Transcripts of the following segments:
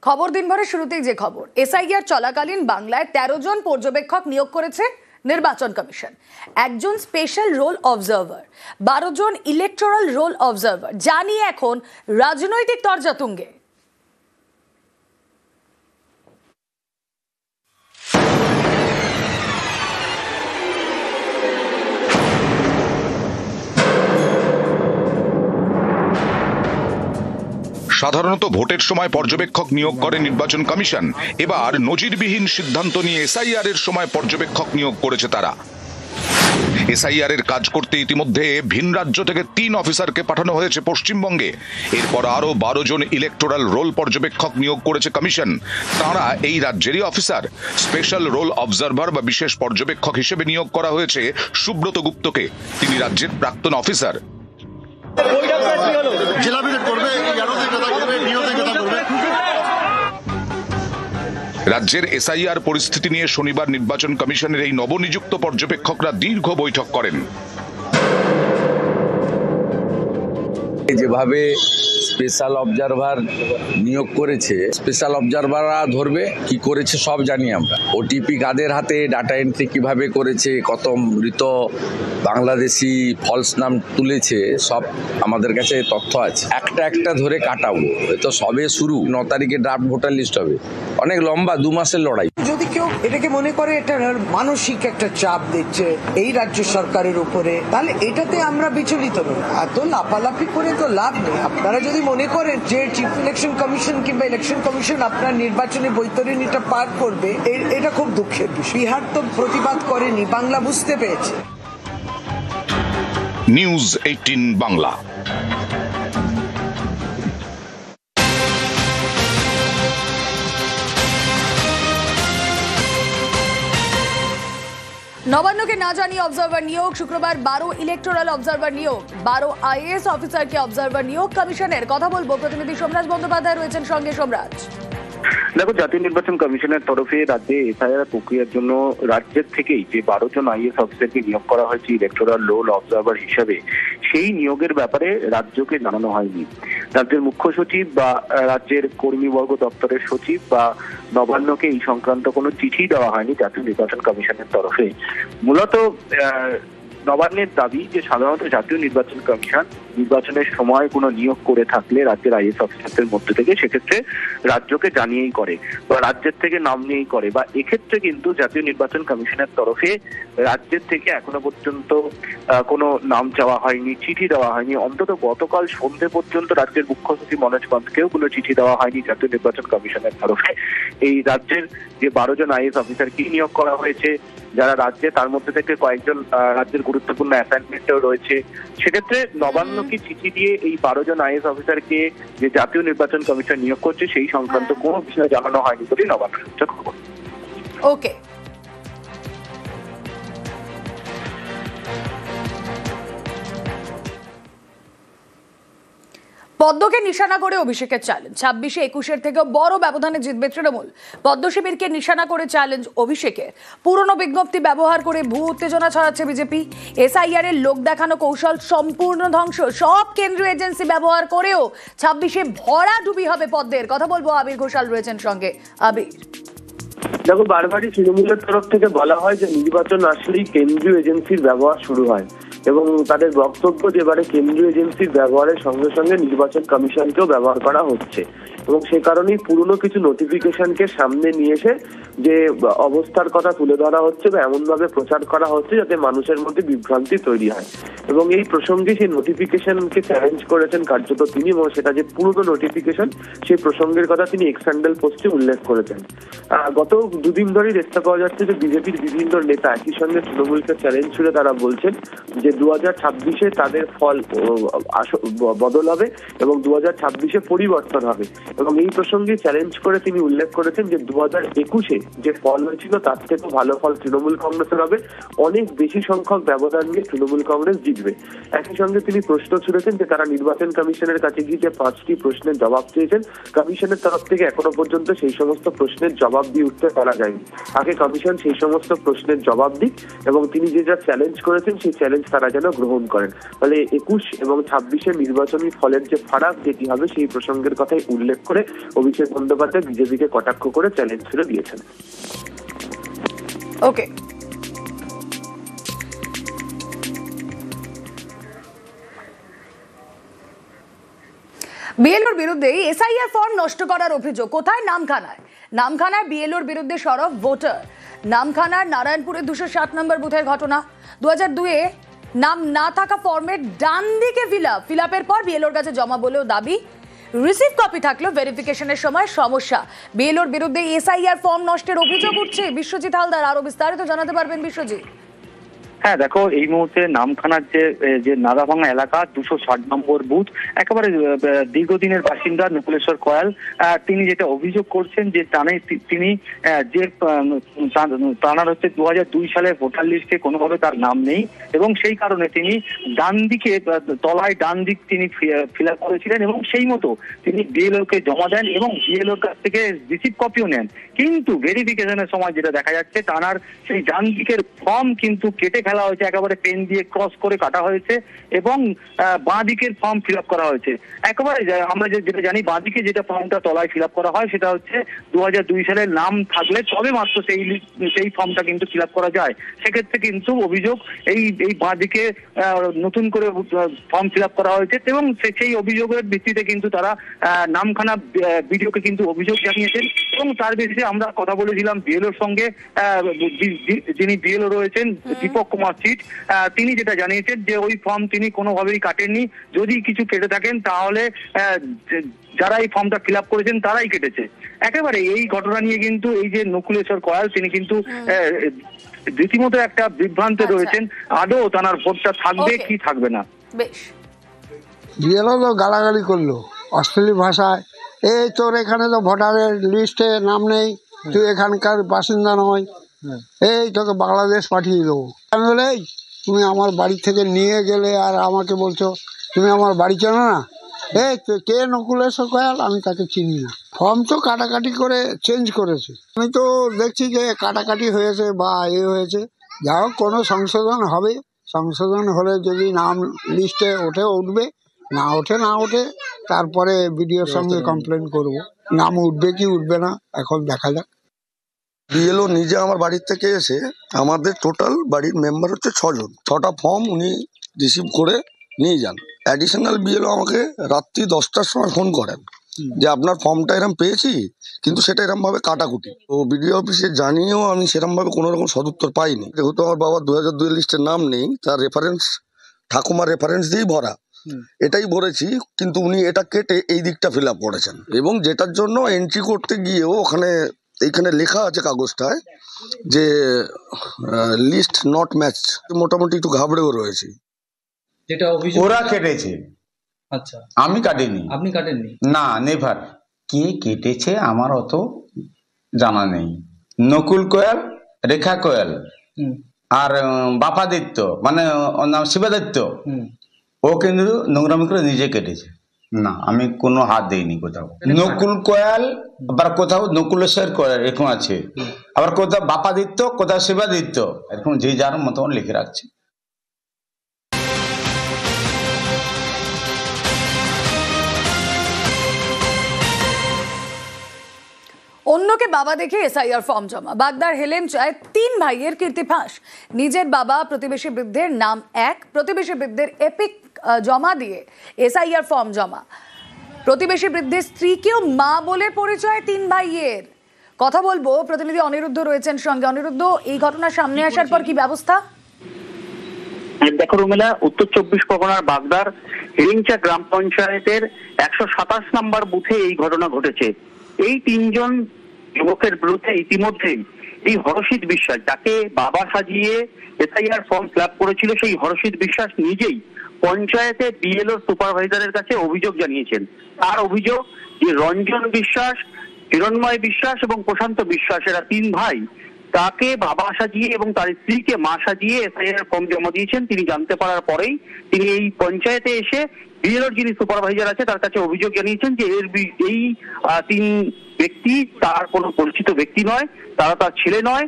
খবর দিনভরের শুরুতেই যে খবর, এসআইআর চলাকালীন বাংলায় 13 জন পর্যবেক্ষক নিয়োগ করেছে নির্বাচন কমিশন। একজন স্পেশাল রোল অবজারভার, 12 জন ইলেকটোরাল রোল অবজারভার, জানিয়ে এখন রাজনৈতিক তরজা তুঙ্গে। সাধারণত ভোটের সময় পর্যবেক্ষক নিয়োগ করে নির্বাচন কমিশন। এবার নজিরবিহীন সিদ্ধান্ত নিয়ে এসআইআর এর সময় পর্যবেক্ষক নিয়োগ করেছে তারা। এসআইআর এর কাজ করতে ইতিমধ্যে ভিন রাজ্য থেকে 3 অফিসারকে পাঠানো হয়েছে পশ্চিমবঙ্গে। এরপর আরো 12 জন ইলেকটোরাল রোল পর্যবেক্ষক নিয়োগ করেছে কমিশন। তারা এই রাজ্যেরই অফিসার। স্পেশাল রোল অবজারভার বা বিশেষ পর্যবেক্ষক হিসেবে নিয়োগ করা হয়েছে সুব্রত গুপ্তকে। তিনি রাজ্যের প্রাক্তন অফিসার। রাজ্যের এসআইআর পরিস্থিতি নিয়ে শনিবার নির্বাচন কমিশনের এই নবনিযুক্ত পর্যবেক্ষকরা দীর্ঘ বৈঠক করেন। যেভাবে স্পেশাল অবজারভার নিয়োগ করেছে, স্পেশাল অবজারভাররা ধরবে কি করেছে সব জানি আমরা। ওটিপি কাদের হাতে, ডাটা এন্ট্রি কিভাবে করেছে, কত মৃত বাংলাদেশি ফলস নাম তুলেছে, সব আমাদের কাছে তথ্য আছে। একটা একটা ধরে কাটাবো। তো সবে শুরু, 9 তারিখে ড্রাফট ভোটার লিস্ট হবে। অনেক লম্বা 2 মাসের লড়াই। যদি কেউ এটাকে মনে করে এটা মানসিক একটা চাপ দিচ্ছে এই রাজ্য সরকারের উপরে, তাহলে এটাতে আমরা বিচলিত নই। এত লাফালাফি করে তো লাভ নেই। আপনারা যদি মনে করেন যে চিফ ইলেকশন কমিশন কিংবা ইলেকশন কমিশন আপনার নির্বাচনী বৈতরণীটা পার করবে, এটা খুব দুঃখের বিষয়। বিহার তো প্রতিবাদ করেনি, বাংলা বুঝতে পেরেছে। নিউজ 18 বাংলা। নবান্নকে না জানিয়ে অবজারভার নিয়োগ, শুক্রবার 12 ইলেকটোরাল অবজারভার নিয়োগ, 12 আইএএস অফিসারকে অবজারভার নিয়োগ কমিশনের। কথা বলবো, প্রতিনিধি সোমরাজ বন্দ্যোপাধ্যায় রয়েছেন সঙ্গে। সোমরাজ, দেখো, জাতীয় নির্বাচন কমিশনের তরফে রাজ্যে এসআইআর প্রক্রিয়ার জন্য রাজ্যের থেকেই যে 12 জন আইএএস অফিসারকে নিয়োগ করা হয়েছে ইলেকটোরাল রোল অবজারভার হিসাবে, সেই নিয়োগের ব্যাপারে রাজ্যকে জানানো হয়নি। রাজ্যের মুখ্য সচিব বা রাজ্যের কর্মীবর্গ দপ্তরের সচিব বা নবান্নকে এই সংক্রান্ত কোনো চিঠি দেওয়া হয়নি জাতীয় নির্বাচন কমিশনের তরফে। মূলত নবান্নের দাবি যে সাধারণত জাতীয় নির্বাচন কমিশন নির্বাচনের সময় কোনো নিয়োগ করে থাকলে রাজ্যের আইএএস অফিসারদের মধ্যে থেকে সেক্ষেত্রে রাজ্যকে জানিয়েই করে বা রাজ্যের থেকে নাম নিয়েই করে। বা এক্ষেত্রে কিন্তু জাতীয় নির্বাচন কমিশনের তরফে রাজ্যের থেকে এখনো পর্যন্ত কোনো নাম চাওয়া হয়নি, চিঠি দেওয়া হয়নি। অন্তত গতকাল সন্ধ্যে পর্যন্ত রাজ্যের মুখ্য সচিব মনোজ পন্তকেও কোনো চিঠি দেওয়া হয়নি জাতীয় নির্বাচন কমিশনের তরফে। এই রাজ্যের যে 12 জন আইএএস অফিসারকে নিয়োগ করা হয়েছে যারা রাজ্যে, তার মধ্যে থেকে কয়েকজন রাজ্যের গুরুত্বপূর্ণ অ্যাসাইনমেন্টও রয়েছে। সেক্ষেত্রে নবান্নকে চিঠি দিয়ে এই 12 জন আইএএস অফিসারকে যে জাতীয় নির্বাচন কমিশন নিয়োগ করছে সেই সংক্রান্ত কোনো বিষয় জানানো হয়নি বলে নবান্ন সূত্রে খবর। ওকে, পদ্মকে নিশানা করে অভিষেকের চ্যালেঞ্জ। 26-এ 21-এর থেকে বড় ব্যবধানে জিতবে তৃণমূল। পদ্ম শিবিরকে নিশানা করে চ্যালেঞ্জ অভিষেকের। পুরনো বিজ্ঞপ্তি ব্যবহার করে ভূ উত্তেজনা ছড়াচ্ছে বিজেপি। এসআইআর এর লোক দেখানো কৌশল সম্পূর্ণ ধ্বংস। সব কেন্দ্রীয় এজেন্সি ব্যবহার করেও 26-এ ভরাডুবি হবে পদ্মের। কথা বলবো, আবির ঘোষাল রয়েছেন সঙ্গে। আবির, দেখো, বারবারই তৃণমূলের তরফ থেকে বলা হয় যে নির্বাচন আসলেই কেন্দ্রীয় এজেন্সির ব্যবহার শুরু হয় এবং তাদের বক্তব্য যে এবারে কেন্দ্রীয় এজেন্সির ব্যবহারের সঙ্গে সঙ্গে নির্বাচন কমিশনকেও ব্যবহার করা হচ্ছে এবং সে কারণেই পুরনো কিছু নোটিফিকেশনকে সামনে নিয়ে এসে যে অবস্থার কথা তুলে ধরা হচ্ছে বা এমনভাবে প্রচার করা হচ্ছে যাতে মানুষের মধ্যে বিভ্রান্তি তৈরি হয়। এবং এই প্রসঙ্গে সেই নোটিফিকেশনকে চ্যালেঞ্জ করেছেন কার্যত তিনি, এবং সেটা যে পুরনো নোটিফিকেশন সেই প্রসঙ্গের কথা তিনি এক্স হ্যান্ডেল পোস্টে উল্লেখ করেছেন। গত 2 দিন ধরেই দেখতে পাওয়া যাচ্ছে যে বিজেপির বিভিন্ন নেতা একই সঙ্গে তৃণমূলকে চ্যালেঞ্জ ছুড়ে তারা বলছেন যে 2026-এ তাদের ফল বদল হবে এবং 2026-এ পরিবর্তন হবে। এবং এই প্রসঙ্গে চ্যালেঞ্জ করে তিনি উল্লেখ করেছেন যে 2021-এ যে ফল হয়েছিল তার থেকে ভালো ফল তৃণমূল কংগ্রেসের হবে, অনেক বেশি সংখ্যক ব্যবধান নিয়ে তৃণমূল কংগ্রেস জিতবে। একই সঙ্গে তিনি প্রশ্ন ছুড়েছেন যে তারা নির্বাচন কমিশনের কাছে গিয়ে যে 5টি প্রশ্নের জবাব চেয়েছেন, কমিশনের তরফ থেকে এখনো পর্যন্ত সেই সমস্ত প্রশ্নের জবাব দিয়ে উঠতে পারা যায়নি। আগে কমিশন সেই সমস্ত প্রশ্নের জবাব দিক এবং তিনি যে যা চ্যালেঞ্জ করেছেন সেই চ্যালেঞ্জ তারা যেন গ্রহণ করেন। ফলে 21 এবং 26-এর নির্বাচনী ফলের যে ফারাক যেটি হবে সেই প্রসঙ্গের কথাই উল্লেখ করে অভিষেক বন্দ্যোপাধ্যায় বিজেপিকে কটাক্ষ করে চ্যালেঞ্জ ছুড়ে দিয়েছেন। ওকে, বিএলওর বিরুদ্ধে এসআইআর ফর্ম নষ্ট করার অভিযোগ কোথায়? নামখানায় বিএলওর বিরুদ্ধে সরব ভোটার। নামখানার নারায়ণপুরের 207 নম্বর বুথের ঘটনা। 2002-এ নাম না থাকা ফর্মের ডান দিকে ফিল আপের পর বিএলওর কাছে জমা বলেও দাবি, রিসিভ কপি থাকলেও ভেরিফিকেশনের সময় সমস্যা। বিএলওর বিরুদ্ধে এসআইআর ফর্ম নষ্টের অভিযোগ উঠছে। বিশ্বজিৎ হালদার আরো বিস্তারিত জানাতে পারবেন। বিশ্বজিৎ। হ্যাঁ দেখো, এই মুহূর্তে নামখানার যে নাদাভাঙা এলাকা 260 নম্বর বুথ, একেবারে দীর্ঘদিনের বাসিন্দা নকুলেশ্বর কয়াল, তিনি যেটা অভিযোগ করছেন যে তিনি যে তাঁর হচ্ছে 2002 সালে ভোটার লিস্টে কোনোভাবে তার নাম নেই এবং সেই কারণে তিনি ডান দিকে তলায় ডান দিক তিনি ফিল আপ করেছিলেন এবং সেই মতো তিনি বিএলওকে জমা দেন এবং বিএলওর কাছ থেকে রিসিভ কপিও নেন। কিন্তু ভেরিফিকেশনের সময় যেটা দেখা যাচ্ছে, তাঁর সেই ডান দিকের ফর্ম কিন্তু কেটে ফেলা হয়েছে, একেবারে পেন দিয়ে ক্রস করে কাটা হয়েছে এবং বাঁ দিকের ফর্ম ফিল আপ করা হয়েছে। একেবারে আমরা যেটা জানি, বাঁ দিকে যেটা ফর্মটা তলায় ফিল আপ করা হয় সেটা হচ্ছে 2002 সালের নাম থাকলে তবে মাত্র সেই ফর্মটা কিন্তু ফিল আপ করা যায়। সেক্ষেত্রে কিন্তু অভিযোগ এই বাঁ দিকে নতুন করে ফর্ম ফিল আপ করা হয়েছে এবং সেই অভিযোগের ভিত্তিতে কিন্তু তারা নামখানা বিডিওকে কিন্তু অভিযোগ জানিয়েছেন এবং তার বেশি আমরা কথা বলেছিলাম বিএলওর সঙ্গে, যিনি বিএলও রয়েছেন দীপক কুমার সিট, তিনি যেটা জানিয়েছেন যে ওই ফর্ম তিনি কোনোভাবেই কাটেননি। যদি কিছু কেটে থাকেন তাহলে যারা এই ফর্মটা ফিল আপ করেছেন তারাই কেটেছে। একেবারে এই ঘটনা নিয়ে কিন্তু এই যে নকুলেশ্বর কয়াল, তিনি কিন্তু রীতিমতো একটা বিভ্রান্তে রয়েছেন, আদৌ তার ভোটটা থাকবে কি থাকবে না। বেশ, বিএলও তো গালাগালি করলো অশ্লীল ভাষায়, এই তোর এখানে তো ভোটারের লিস্টে নাম নেই, তুই এখানকার বাসিন্দা নয়, এই তোকে বাংলাদেশ পাঠিয়ে দেবো। আমি বলে, এই তুমি আমার বাড়ি থেকে নিয়ে গেলে আর আমাকে বলছো তুমি আমার বাড়ি চেনো না? এই কে নকুলেশ্বর কয়াল? আমি তাকে চিনি না। ফর্ম তো কাটাকাটি করে চেঞ্জ করেছে, আমি তো দেখছি যে কাটাকাটি হয়েছে বা হয়েছে। যা হোক, কোনো সংশোধন হবে, সংশোধন হলে যদি নাম লিস্টে উঠবে, না ওঠে তারপরে বিডিওর সঙ্গে কমপ্লেন করব। নাম উঠবে কি উঠবে না এখন দেখা যাক। বিএলও নিজে আমার বাড়ির থেকে এসে, আমাদের টোটাল বাড়ির মেম্বার হচ্ছে 6 জন, 6টা ফর্ম উনি রিসিভ করে নিয়ে যান। অ্যাডিশনাল বিএলও আমাকে রাত্রি 10টার সময় ফোন করেন যে আপনার ফর্মটা এরম পেয়েছি, কিন্তু সেটা এরম ভাবে কাটাকুটি। তো বিডিও অফিসে জানিয়েও আমি সেরম ভাবে কোনো রকম সদুত্তর পাইনি। যেহেতু আমার বাবা 2002 লিস্টের নাম নেই, তার রেফারেন্স ঠাকুমার রেফারেন্স দিয়েই ভরা, এটাই ভরেছি, কিন্তু উনি এটা কেটে এই দিকটা ফিল আপ করেছেন এবং যেটার জন্য এন্ট্রি করতে গিয়েও এইখানে লেখা আছে কাগজটায় যে লিস্ট নট ম্যাচ। মোটামুটি একটু ঘাবড়েও রয়েছি। যেটা অভিযোগ ওরা কেটেছে, আচ্ছা, আমি কাটিনি। আপনি কাটেননি? না, নেভার। কে কেটেছে আমার অত জানা নেই। নকুল কোয়াল, রেখা কোয়াল আর বাপাদিত্য, মানে ওর নাম শিবাদিত্য, ও কিন্তু নোংরামি করে নিজে কেটেছে। না, আমি কোনো হাত দিইনি কোথাও। নকুল কোয়াল, আবার কোথাও নকুলেশ্বর কোয়াল এরকম আছে, আবার কোথাও বাপাদিত্য, কোথাও শিবাদিত্য, এরকম যে যার মতন লিখে রাখছে। অন্যকে বাবা দেখে এসআইআর ফর্ম জমা। বাগদার হেলেন চায় 3 ভাইয়ের কীর্তি ফাঁস। নিজের বাবা প্রতিবেশী বৃদ্ধের নাম এক, প্রতিবেশী বৃদ্ধের এপিক জমা দিয়ে এসআইআর ফর্ম জমা। প্রতিবেশী বৃদ্ধের স্ত্রীকেও মা বলে পরিচয় 3 ভাইয়ের। কথা বলবো, প্রতিনিধি অনিরুদ্ধ রয়েছেন সঙ্গে। অনিরুদ্ধ, এই ঘটনা সামনে আসার পর কি ব্যবস্থা? দেখো রুমেলা, উত্তর 24 পরগনার বাগদার হেরিংচা গ্রাম পঞ্চায়েতের 127 নম্বর বুথে এই ঘটনা ঘটেছে। এই 3 জন যুবকের বিরুদ্ধে ইতিমধ্যেই এই হরষিত বিশ্বাস, যাকে বাবা সাজিয়ে এসআইআর ফর্ম ফিল আপ করেছিল, সেই হরষিত বিশ্বাস নিজেই পঞ্চায়েতে বিএলও সুপারভাইজারের কাছে অভিযোগ জানিয়েছেন। তার অভিযোগ যে রঞ্জন বিশ্বাস, হিরণময় বিশ্বাস এবং প্রশান্ত বিশ্বাস, এরা 3 ভাই, তাকে বাবা সাজিয়ে এবং তার স্ত্রীকে মা সাজিয়ে এসআইআর ফর্ম জমা দিয়েছেন। তিনি জানতে পারার পরেই তিনি এই পঞ্চায়েতে এসে বিএলওর যিনি সুপারভাইজার আছে তার কাছে অভিযোগ জানিয়েছেন যে এই 3 ব্যক্তি তার কোনো পরিচিত ব্যক্তি নয়, তারা তার ছেলে নয়,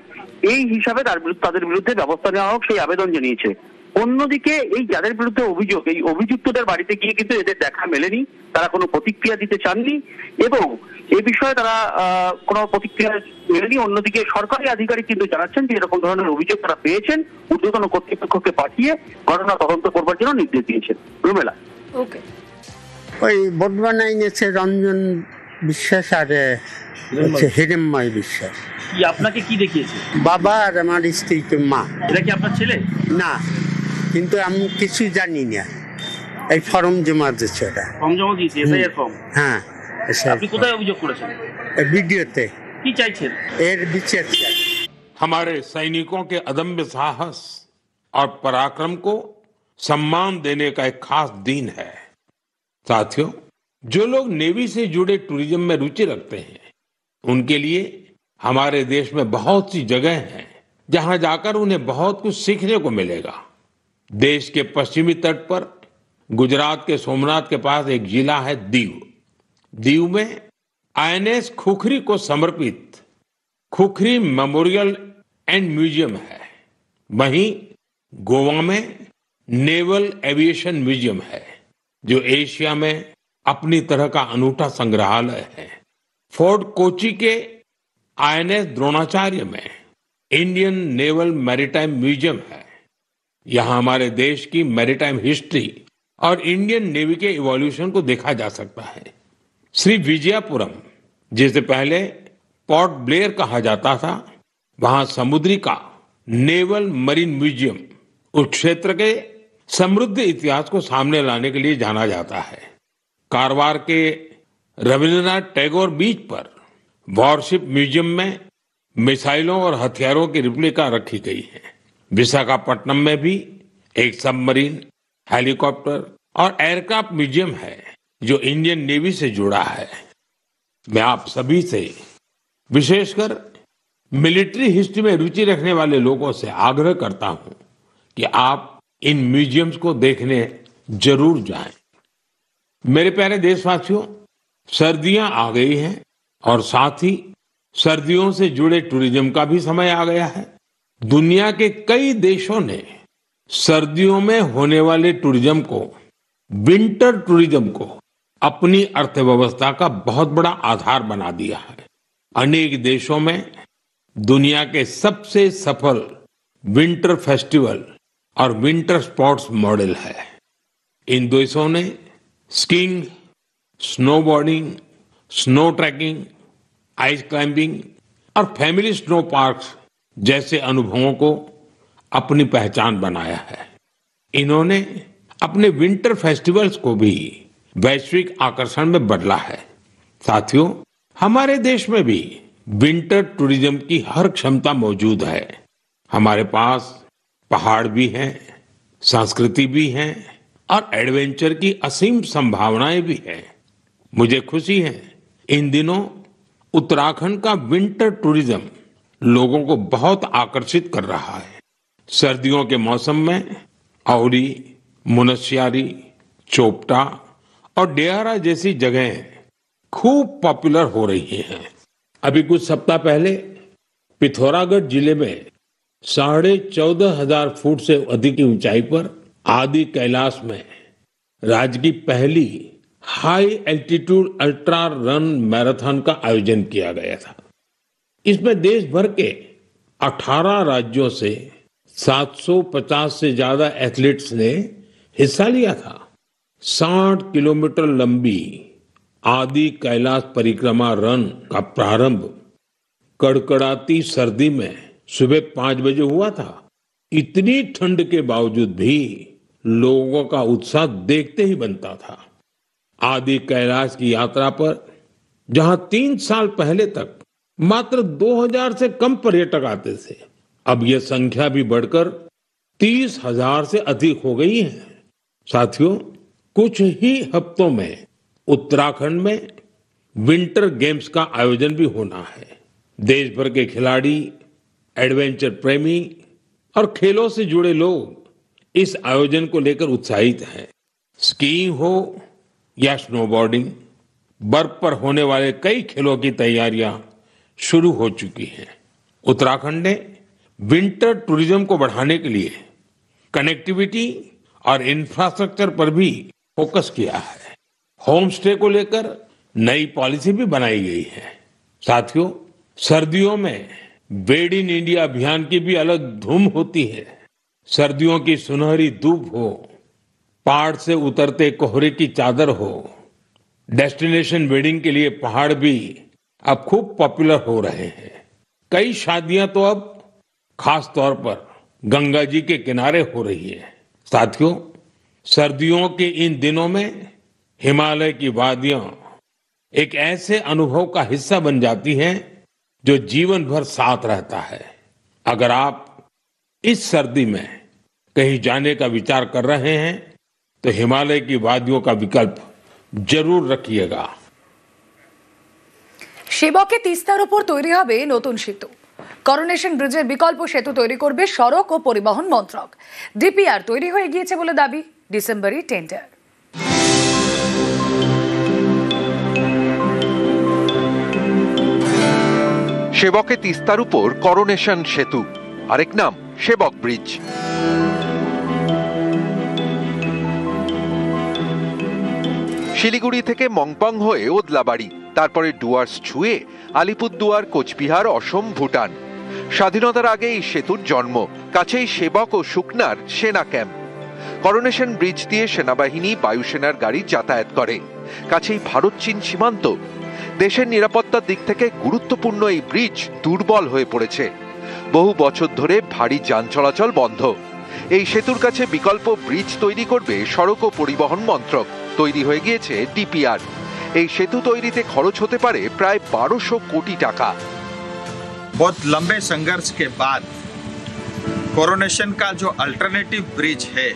এই হিসাবে তাদের বিরুদ্ধে ব্যবস্থা নেওয়া হোক সেই আবেদন জানিয়েছে। অন্যদিকে এই যাদের বিরুদ্ধে অভিযোগ, এই অভিযুক্তদের বাড়িতে গিয়ে কিন্তু এদের দেখা মেলেনি, তারা কোনো প্রতিক্রিয়া দিতে চাননি এবং এ বিষয়ে তারা কোনো প্রতিক্রিয়া মেলেনি। অন্যদিকে সরকারি আধিকারিক কিন্তু জানাচ্ছেন যে এরকম ধরনের অভিযোগ তারা পেয়েছেন, ঊর্ধ্বতন কর্তৃপক্ষকে পাঠিয়ে ঘটনা তদন্ত করবার জন্য নির্দেশ দিয়েছেন। রুমেলা, ওকে। ওই বর্ধমান এনেছে রঞ্জন বিশ্বাস আর হচ্ছে হিরণ্ময় বিশ্বাস। কি আপনাকে কি দেখিয়েছে? বাবা আর আমার স্ত্রী তো মা। এটা কি আপনার ছেলে? না, কিন্তু আমি কিছু জানি না। এই ফর্ম জমা দিচ্ছে ওরা। ফর্ম জমা দিয়েছে, এসআইআর ফর্ম। হ্যাঁ। আপনি কোথায় অভিযোগ করেছেন? ভিডিওতে। কি চাইছেন? এর বিচার চাই। हमारे सैनिकों के अदम्य साहस और पराक्रम को सम्मान देने का एक खास दिन है। साथियों, जो लोग नेवी से जुड़े टूरिज्म में रुचि रखते हैं उनके लिए हमारे देश में बहुत सी जगह हैं जहां जाकर उन्हें बहुत कुछ सीखने को मिलेगा। देश के पश्चिमी तट पर गुजरात के सोमनाथ के पास एक जिला है दीव। दीव में आईएनएस खुखरी को समर्पित खुखरी मेमोरियल एंड म्यूजियम है। वहीं गोवा में नेवल एविएशन म्यूजियम है जो एशिया में अपनी तरह का अनूठा संग्रहालय है। फोर्ट कोची के आईएनएस द्रोणाचार्य में इंडियन नेवल मैरीटाइम म्यूजियम है। यहाँ हमारे देश की मैरीटाइम हिस्ट्री और इंडियन नेवी के इवोल्यूशन को देखा जा सकता है। श्री विजयपुरम, जिसे पहले पोर्ट ब्लेयर कहा जाता था, वहां समुद्री का नेवल मरीन म्यूजियम उस क्षेत्र के समृद्ध इतिहास को सामने लाने के लिए जाना जाता है। कारवार के रविंद्रनाथ टैगोर बीच पर वॉरशिप म्यूजियम में मिसाइलों और हथियारों की रिप्लिका रखी गई है। विशाखापट्टनम में भी एक सबमरीन, हेलीकॉप्टर और एयरक्राफ्ट म्यूजियम है जो इंडियन नेवी से जुड़ा है। मैं आप सभी से, विशेषकर मिलिट्री हिस्ट्री में रुचि रखने वाले लोगों से आग्रह करता हूं कि आप इन म्यूजियम्स को देखने जरूर जाएं। मेरे प्यारे देशवासियों, सर्दियां आ गई हैं और साथ ही सर्दियों से जुड़े टूरिज्म का भी समय आ गया है। दुनिया के कई देशों ने सर्दियों में होने वाले टूरिज्म को, विंटर टूरिज्म को अपनी अर्थव्यवस्था का बहुत बड़ा आधार बना दिया है। अनेक देशों में दुनिया के सबसे सफल विंटर फेस्टिवल और विंटर स्पोर्ट्स मॉडल है। इन देशों ने skiing, snowboarding, snow trekking, ice climbing और फैमिली स्नो पार्क्स जैसे अनुभवों को अपनी पहचान बनाया है। इन्होंने अपने विंटर फेस्टिवल्स को भी वैश्विक आकर्षण में बदला है। साथियों, हमारे देश में भी विंटर टूरिज्म की हर क्षमता मौजूद है। हमारे पास पहाड़ भी हैं, संस्कृति भी है और एडवेंचर की असीम संभावनाएं भी है। मुझे खुशी है इन दिनों उत्तराखंड का विंटर टूरिज्म लोगों को बहुत आकर्षित कर रहा है। सर्दियों के मौसम में औली, मुनस्यारी, चोपटा और डेहरा जैसी जगहें खूब पॉपुलर हो रही हैं। अभी कुछ सप्ताह पहले पिथौरागढ़ जिले में 14,500 फुट से अधिक की ऊंचाई पर आदि कैलाश में राज्य की पहली high altitude ultra run marathon का आयोजन किया गया था। इसमें देश भर के 18 राज्यों से 750 से ज्यादा एथलीट्स ने हिस्सा लिया था। 60 किलोमीटर लंबी आदि कैलाश परिक्रमा रन का प्रारंभ कड़कड़ाती सर्दी में सुबह 5 बजे हुआ था। इतनी ठंड के बावजूद भी लोगों का उत्साह देखते ही बनता था। आदि कैलाश की यात्रा पर जहां 3 साल पहले तक मात्र 2000 से कम पर्यटक आते थे, अब यह संख्या भी बढ़कर 30,000 से अधिक हो गई है। साथियों, कुछ ही हफ्तों में उत्तराखंड में विंटर गेम्स का आयोजन भी होना है। देश भर के खिलाड़ी, एडवेंचर प्रेमी और खेलों से जुड़े लोग इस आयोजन को लेकर उत्साहित हैं। स्कीइंग हो या स्नोबोर्डिंग, बर्फ पर होने वाले कई खेलों की तैयारियां शुरू हो चुकी हैं। उत्तराखंड ने विंटर टूरिज्म को बढ़ाने के लिए कनेक्टिविटी और इंफ्रास्ट्रक्चर पर भी फोकस किया है। होम स्टे को लेकर नई पॉलिसी भी बनाई गई है। साथियों, सर्दियों में मेड इन इंडिया अभियान की भी अलग धूम होती है। सर्दियों की सुनहरी धूप हो, पहाड़ से उतरते कोहरे की चादर हो, डेस्टिनेशन वेडिंग के लिए पहाड़ भी अब खूब पॉपुलर हो रहे हैं। कई शादियां तो अब खास तौर पर गंगा जी के किनारे हो रही है। साथियों, सर्दियों के इन दिनों में हिमालय की वादियां एक ऐसे अनुभव का हिस्सा बन जाती हैं जो जीवन भर साथ रहता है। अगर आप इस सर्दी में कहीं जाने का विचार कर रहे हैं तो हिमालय की वादियों का विकल्प जरूर रखिएगा। সেবকে তিস্তার উপর তৈরি হবে নতুন সেতু। করোনেশন ব্রিজের বিকল্প সেতু তৈরি করবে সড়ক ও পরিবহন মন্ত্রক। ডিপিআর তৈরি হয়ে গিয়েছে বলে দাবি, ডিসেম্বরে টেন্ডার। সেবকে তিস্তার উপর করোনেশন সেতু, আরেক নাম সেবক ব্রিজ। শিলিগুড়ি থেকে মংপং হয়ে ওদলাবাড়ি, তারপরে ডুয়ার্স ছুঁয়ে আলিপুরদুয়ার, কোচবিহার, অসম, ভুটান। স্বাধীনতার আগে এই সেতুর জন্ম। কাছেই সেবক ও শুকনার সেনা ক্যাম্প। করোনেশন ব্রিজ দিয়ে সেনাবাহিনী, বায়ুসেনার গাড়ি যাতায়াত করে। কাছেই ভারত চীন সীমান্ত। দেশের নিরাপত্তার দিক থেকে গুরুত্বপূর্ণ এই ব্রিজ দুর্বল হয়ে পড়েছে। বহু বছর ধরে ভারী যান চলাচল বন্ধ। এই সেতুর কাছে বিকল্প ব্রিজ তৈরি করবে সড়ক ও পরিবহন মন্ত্রক। তৈরি হয়ে গিয়েছে ডিপিআর। এই সেতু তৈরিতে খরচ হতে পারে প্রায় 1200 কোটি টাকা। बहुत लंबे संघर्ष के बाद कोरोनेशन का जो अल्टरनेटिव ब्रिज है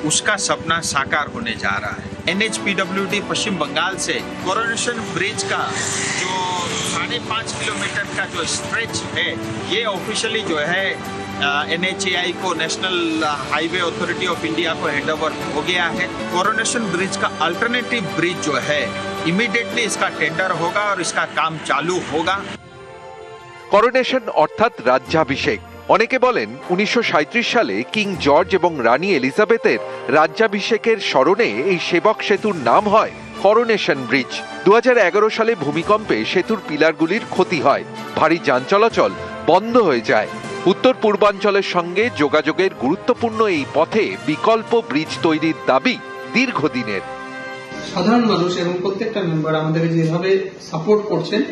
उसका सपना साकार होने जा रहा है। एनएचपीडब्ल्यूडी पश्चिम बंगाल से कोरोनेशन ब्रिज का जो 5.5 किलोमीटर का जो स्ट्रेच है, ये ऑफिशियली जो है NHAI को, national highway authority of India को हैंडओवर हो गया है। कोरोनेशन ब्रिज का अल्टरनेटिव ब्रिज जो है इमीडिएटली इसका टेंडर होगा और इसका काम चालू होगा। করোনেশন অর্থাৎ রাজ্যাভিষেক। অনেকে বলেন 1937 সালে কিং জর্জ এবং রানী এলিজাবেথের রাজ্যাভিষেকের স্মরণে এই সেবক সেতুর নাম হয় করোনেশন ব্রিজ। 2011 সালে ভূমিকম্পে সেতুর পিলারগুলির ক্ষতি হয়, ভারী যান চলাচল বন্ধ হয়ে যায়। উত্তর পূর্বাঞ্চলের সঙ্গে যোগাযোগের গুরুত্বপূর্ণ এই পথে বিকল্প ব্রিজ তৈরির দাবি দীর্ঘদিনের। সাধারণ মানুষ এবং প্রত্যেকটা মেম্বার আমাদেরকে যেভাবে সাপোর্ট করছেন,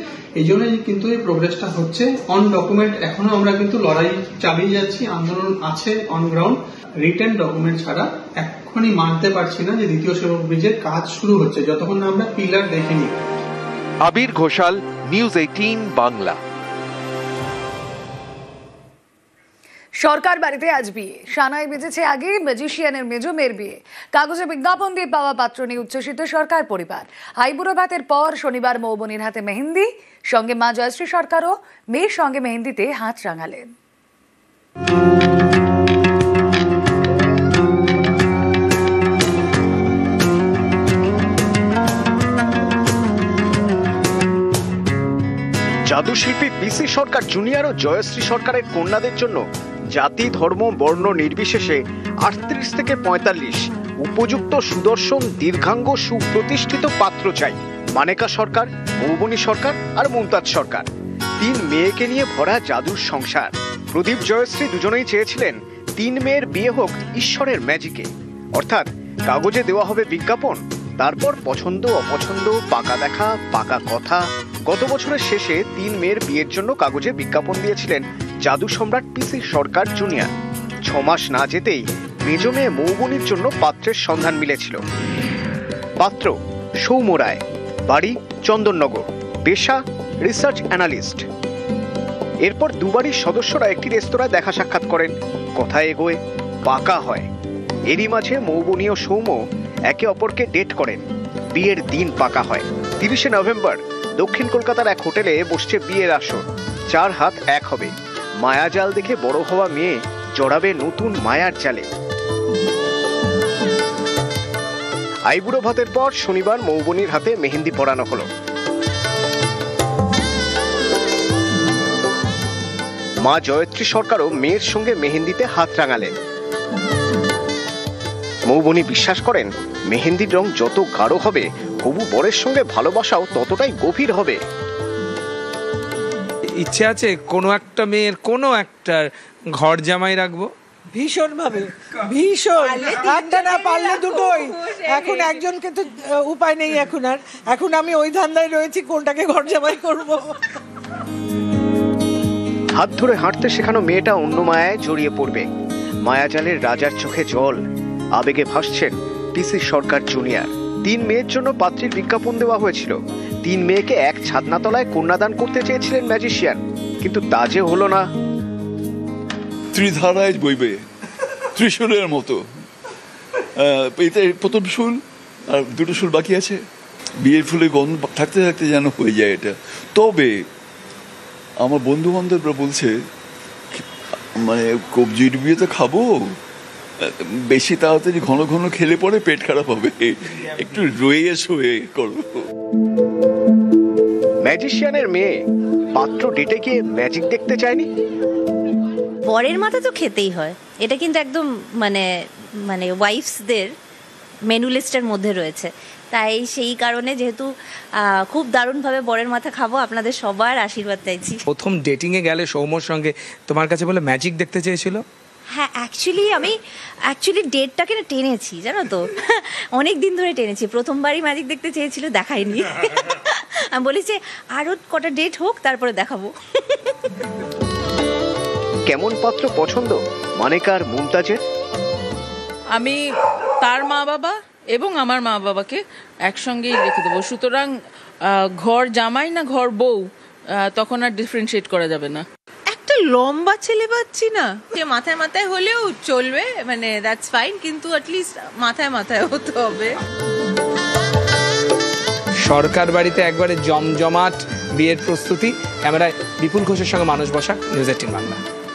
এই জন্যই কিন্তু এই প্রোগ্রেসটা হচ্ছে। অন ডকুমেন্ট এখনো আমরা কিন্তু লড়াই চালিয়ে যাচ্ছি, আন্দোলন আছে অন গ্রাউন্ড। রিটেন ডকুমেন্ট ছাড়া এখনই মানতে পারছি না যে দ্বিতীয় সেবক ব্রিজের কাজ শুরু হচ্ছে যতক্ষণ না আমরা পিলার দেখিনি। আবির ঘোষাল, নিউজ 18 বাংলা। সরকার বাড়িতে আজ বিয়ে। সানায় বেজেছে আগে ম্যাজিশিয়ানের মেজো মেয়ের বিয়ে। কাগজে বিজ্ঞাপন দিয়ে পাওয়া পাত্র নিয়ে উচ্ছ্বসিত সরকার পরিবার। আইবুড়ো ভাতের পর শনিবার মৌবনির হাতে মেহেন্দি, সঙ্গে মা জয়শ্রী সরকারও মেয়ের সঙ্গে মেহেন্দিতে হাত রাঙালেন। জাদুশিল্পী পিসি সরকার জুনিয়র ও জয়শ্রী সরকারের কন্যাদের জন্য জাতি, ধর্ম, বর্ণ নির্বিশেষে 38 থেকে 45 উপযুক্ত, সুদর্শন, দীর্ঘাঙ্গ, সুপ্রতিষ্ঠিত পাত্র চাই। মানেকা সরকার, মৌবনী সরকার আর মুমতাজ সরকার, 3 মেয়েকে নিয়ে ভরা জাদুর সংসার। প্রদীপ জয়শ্রী দুজনেই চেয়েছিলেন 3 মেয়ের বিয়ে হোক ঈশ্বরের ম্যাজিকে, অর্থাৎ কাগজে দেওয়া হবে বিজ্ঞাপন, তারপর পছন্দ অপছন্দ, পাকা দেখা, পাকা কথা। গত বছরের শেষে 3 মেয়ের বিয়ের জন্য কাগজে বিজ্ঞাপন দিয়েছিলেন জাদু সম্রাট পিসি সরকার জুনিয়র। 6 মাস না যেতেই মেজো মেয়ে মৌবনির জন্য পাত্রের সন্ধান মিলেছিল। পাত্র সৌম্য রায়, বাড়ি চন্দননগর, পেশা রিসার্চ অ্যানালিস্ট। এরপর দুবারই সদস্যরা একটি রেস্তোরাঁয় দেখা সাক্ষাৎ করেন, কথা এগোয়, পাকা হয়। এরই মাঝে মৌবনী ও সৌম্য একে অপরকে ডেট করেন। বিয়ের দিন পাকা হয়। 30শে নভেম্বর দক্ষিণ কলকাতার এক হোটেলে বসছে বিয়ের আসর। 4 হাত এক হবে। মায়াজাল দেখে বড় হওয়া মেয়ে জড়াবে নতুন মায়ার জালে। আইবুড়ো ভাতের পর শনিবার মৌবনির হাতে মেহেন্দি পরানো হলো। মা জয়ত্রী সরকারও মেয়ের সঙ্গে মেহেন্দিতে হাত রাঙালেন। মৌবনি বিশ্বাস করেন মেহেন্দির রং যত গাঢ় হবে হবু বরের সঙ্গে ভালোবাসাও ততটাই গভীর হবে। ইচ্ছে আছে কোনো একটা মেয়ের কোনো একটার ঘর জামাই রাখবো ভীষণ ভাবে, ভীষণ, একটা না পারলে দুটোই। এখন একজনকে তো উপায় নেই এখন আমি ওই ধান্দায় রয়েছি কোনটাকে ঘর জামাই করব। হাত ধরে হাঁটতে শেখানো মেয়েটা অন্য মায়ায় জড়িয়ে পড়বে। মায়াজালের রাজার চোখে জল, আবেগে ভাসছেন পিসি সরকার জুনিয়র। 3 মেয়ের জন্য পাত্রীর বিজ্ঞাপন দেওয়া হয়েছিল। 3 মেয়েকে এক ছাদনাতলায় কন্যাদান করতে চেয়েছিলেন ম্যাজিশিয়ান, কিন্তু তা যে হলো না। ত্রিধারায় বইবে, ত্রিশূলের মতো। এতে প্রথম শুল আর 2টো শুল বাকি আছে। বিয়ের ফুলে গন্ধ থাকতে থাকতে যেন হয়ে যায় এটা। তবে আমার বন্ধু বান্ধবরা বলছে মানে কবজির বিয়ে তো খাবো, বেশি তাড়াতাড়ি ঘন ঘন খেলে পরে পেট খারাপ হবে, একটু রয়ে শুয়ে করবো। ম্যাজিশিয়ানের মেয়ে পাত্র ডেটে গিয়ে ম্যাজিক দেখতে চায়নি। বরের মাথা তো খেতেই হয়, এটা কিন্তু একদম মানে ওয়াইফসদের মেনু লিস্টের মধ্যে রয়েছে। তাই সেই কারণে যেহেতু খুব দারুণভাবে বরের মাথা খাবো, আপনাদের সবার আশীর্বাদ চাইছি। প্রথম ডেটিংয়ে গেলে সৌম্যর সঙ্গে তোমার কাছে বলে ম্যাজিক দেখতে চেয়েছিল। হ্যাঁ, আমি ডেটটাকে না টেনেছি, জানো তো, অনেক দিন ধরে টেনেছি। প্রথমবারই ম্যাজিক দেখতে চেয়েছিল, দেখায়নি। আমি বলেছি আরও কটা ডেট হোক তারপরে দেখাবো। কেমন পাত্র পছন্দ মানেকার মুমতাজের? আমি তার মা বাবা এবং আমার মা বাবাকে একসঙ্গেই রেখে দেবো, সুতরাং ঘর জামাই না ঘর বউ তখন আর ডিফারেন্সিয়েট করা যাবে না। একটা লম্বা ছেলে পাচ্ছি না, যে মাথায় মাথায় হলেও চলবে, মানে দ্যাটস ফাইন, কিন্তু অ্যাটলিস্ট মাথায় মাথায় হতে হবে। সরকার বাড়িতে একবারে জমজমাট বিয়ের প্রস্তুতি। ক্যামেরায় বিপুল ঘোষের সঙ্গে মানুষ বসা, নিউজ 18 বাংলা।